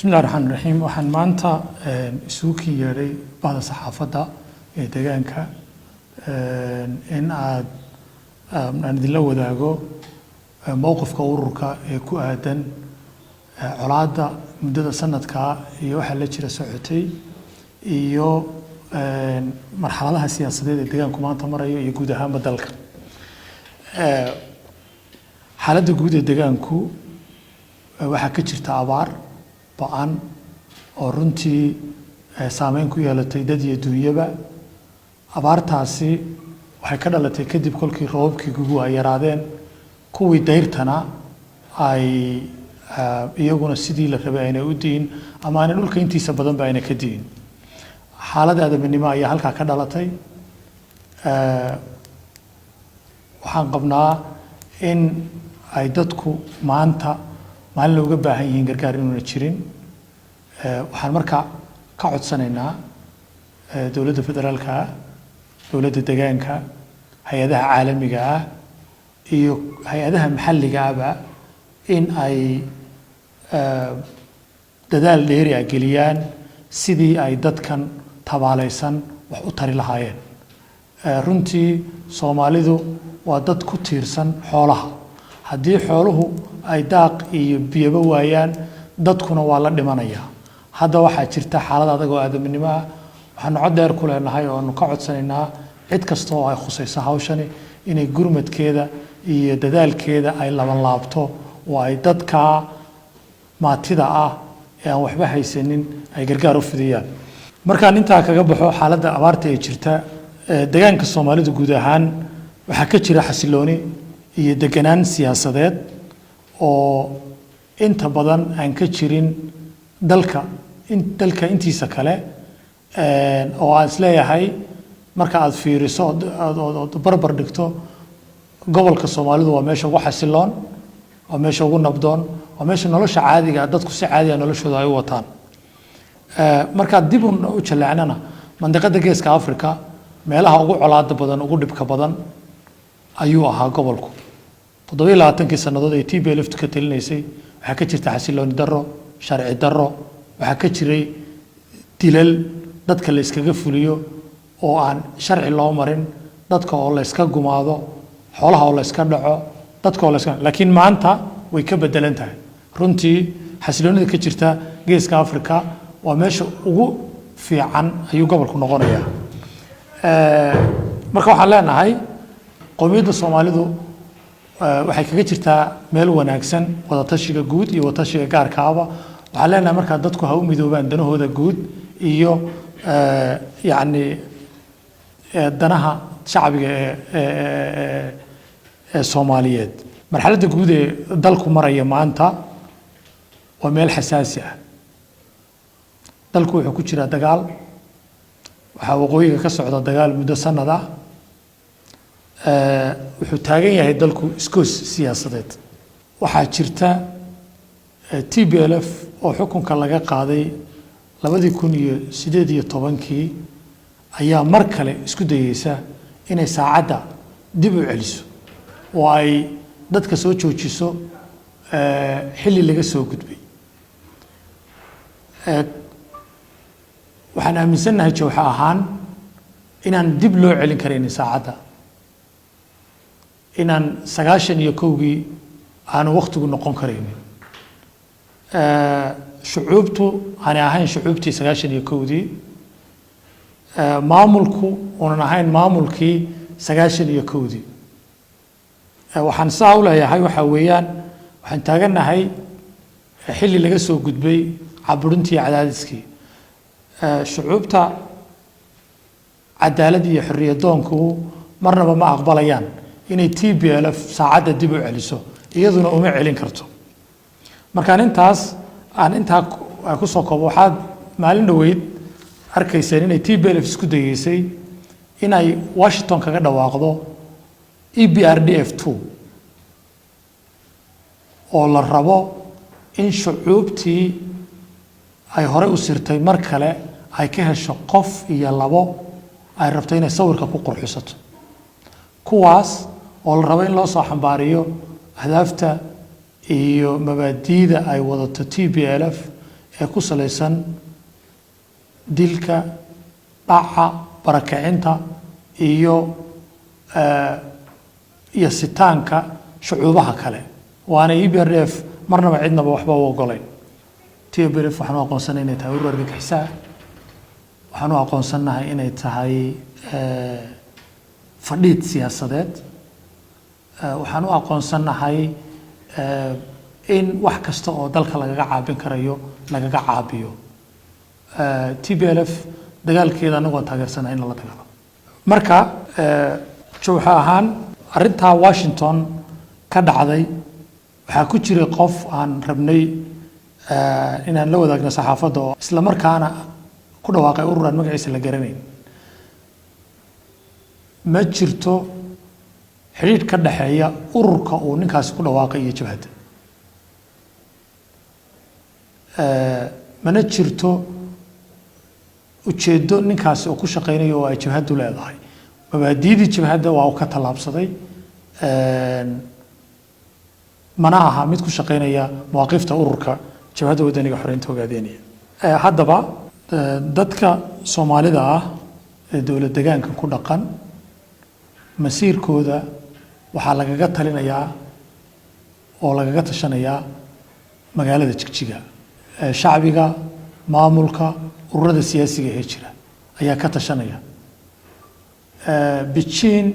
بسم الله الرحمن الرحيم waxaan maanta isugu yeeray bahda saxaafadda ee deegaanka in aan idin la wadaago mowqifka ururka ee ku aadan colaadda muddada sanadka iyo waxa la jira socotay iyo marxaladaha siyaasadeed ee deegaanku maanta marayo iyo guud ahaan dalka xaaladda guud ee deegaanku waxa ka jirta abaar ba'an oo runtii saameyn ku yeelatay dad iyo dunyaba abaartaasi waxay ka dhalatay kadib kolkii roobabkii gugu ay yaraadeen kuwii dayrtana ay iyaguna sidii la rabay ayna u diin ama aan dhulka intiisa badan ba ayna ka diin xaalada aadamnimo ayaa halka ka dhalatay waxaan qabnaa in ay dadku maanta maalin looga baahan yihiin gargaar inuuna jirin waxaan marka ka codsanaynaa dowladda federaalka dowladda deegaanka hay-adaha caalamiga ah iyo hay-adaha maxalliga ahba in ay dadaal dheeri ah geliyaan sidii ay dadkan tabaalaysan wax u tari lahaayeen runtii Soomaalidu waa dad ku tiirsan xoolaha haddii xooluhu ay daaq iyo biyaba waayaan dadkuna waa la dhimanayaa hadda waxaa jirta xaalad adag oo aadamnimo ah waxaan cod dheer ku leenahay oo aanu ka codsanaynaa cid kasta oo ay khusayso hawshani inay gurmadkeeda iyo dadaalkeeda ay laban laabto oo ay dadka maatida ah ee aan waxba haysanin ay gargaar u fidiyaan markaan intaa kaga baxo xaaladda abaarta ee jirta deegaanka Soomaalidu guud ahaan waxaa ka jira xasilooni iyo deganaan siyaasadeed oo inta badan aan ka jirin dalka intiisa kale oo aan isleeyahay marka aad fiiriso oo barbar dhigto gobolka Soomaalidu waa meesha ugu xasiloon waa meesha ugu nabdoon waa meesha nolosha caadiga ah dadku si caadi ah noloshooda ay u wataan marka dib u jaleecnana mandiqada geeska Afrika meelaha ugu colaadda badan ugu dhibka badan ayuu ahaa gobolku 27 sanadood ee TPLF ka talinaysay waxa ka jirta xasilooni darro sharci darro waxa ka jiray dilal dadka la iskaga fuliyo oo aan sharci loo marin dadka oo la iska gumaado xoolaha oo la iska dhaco dadka oo la iska laakiin maanta way ka bedelan tahay runtii xasiloonida ka jirta geeska Afrika waa meesha ugu fiican ayuu gobolku noqonayaa marka waxaan leenahay qowmiyadda Soomaalidu waxay kaga jirtaa meel wanaagsan wada tashiga guud iyo wada tashiga gaarka ah waxaan leenahay marka dadku ha u midoobaan danahooda guud iyo yaani danaha shacbiga ee Soomaaliyeed marxaladda guud ee dalku maraya maanta waa meel xasaasi ah dalku wuxuu ku jiraa dagaal waxa waqooyiga ka socda dagaal muddo sanad ah wuxuu taagan yahay dalku iskoos siyaasadeed waxaa jirta TPLF oo xukunka laga qaaday 2018 ayaa mar kale isku dayaysa inay saacadda dib u celiso oo ay dadka soo joojiso xilli laga soo gudbay waxaan aaminsanahay jawxa ahaan inaan dib loo celin karin saacadda inaan 91gii aan waqtigu noqon kareynin shucuubtu aan ahayn shucuubtii 91gii maamulku oo ahayn maamulkii 91gii waxaan saa u leeyahay waxa weeyaan waxaan taaganahay xilli laga soo gudbay caburintii cadaadiskii shucuubta cadaalad iyo xorriyadoonku marnaba ma aqbalayaan inay TPLF saacadda dib u celiso iyaduna uma celin karto markaan intaas ku soo koobo waxaad maalin dhaweyd arkayseen inay TPLF isku dayeysay inay Washington kaga dhawaaqdo EBRDF2 oo la rabo in shucuubtii ay hore u sirtay mar kale ay ka hesho qof iyo labo ay rabto inay sawirka ku qurxisato kuwaas oo la rabo in loo soo xambaariyo ahdaafta iyo mabaadiida ay wadato TPLF ee ku salaysan dilka dhaca barakacinta iyo sitaanka shucuubaha kale waana EPRDF marnaba cidnaba waxba u ogolayn TPLF waxaan u aqoonsanahay inay tahay urur argagixiso waxaan u aqoonsanahay inay tahay fadhiid siyaasadeed waxaan u aqoonsanahay in wax kasta oo dalka lagaga caabin karayo lagaga caabiyo TPLF dagaalkeeda anagu aan taageersanahay in la dagaalo marka jooxa ahaan arinta Washington ka dhacday waxaa ku jiray qof aan rabnay inaan la wadaagno saxaafadda oo isla markaana ku dhawaaqay urur aan magaciisa la garanayn ma jirto xiriir ka dhaxeeya ururka uu ninkaasi ku dhawaaqay iyo jabhadda mana jirto ujeedo ninkaasi oo ku shaqeynayo oo ay jabhaddu leedahay mabaadi'dii jabhadda waa uu ka tallaabsaday mana aha mid ku shaqeynaya mawaaqifta ururka jabhadda wadaniga xoreynta hogaadeynaya haddaba dadka Soomaalida ah ee dowlad deegaanka ku dhaqan masiirkooda waxaa lagaga talinayaa oo lagaga tashanayaa magaalada Jigjiga shacbiga maamulka ururada siyaasiga ee jira ayaa ka tashanaya Beijing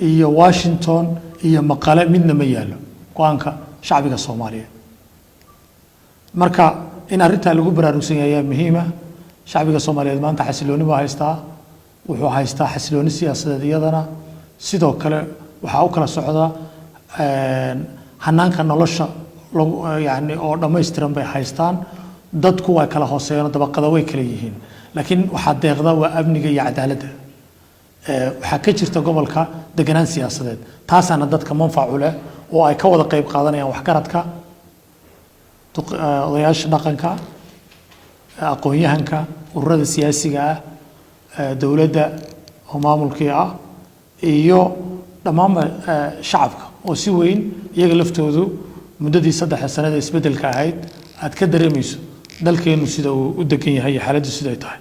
iyo Washington iyo Maqale midna ma yaalo go'aanka shacbiga Soomaaliyeed marka in arinta lagu baraarugsan yahay muhiim ah shacbiga Soomaaliyeed maanta xasilooni ma haystaa wuxuu haystaa xasilooni siyaasadeed iyadana sidoo kale waxa uu kala socda hanaanka nolosha yani oo dhameystiran bay haystaan dadku way kala hooseeyaan dabaqada way kala yihiin laakiin waxa deeqda waa amniga iyo cadaaladda waxa ka jirta gobolka deganaan siyaasadeed taasana dadka manfac u leh oo ay ka wada qayb qaadanayaan wax garadka odayaasha dhaqanka aqoon-yahanka ururada siyaasiga ah dowladda oo maamulkii ah iyo dhammaan shacabka oo si weyn iyaga laftoodu muddadii 3 sanada isbedelka ahayd aad ka dareemayso dalkeenu sida uu u degan yahay xaaladdu sida ay tahay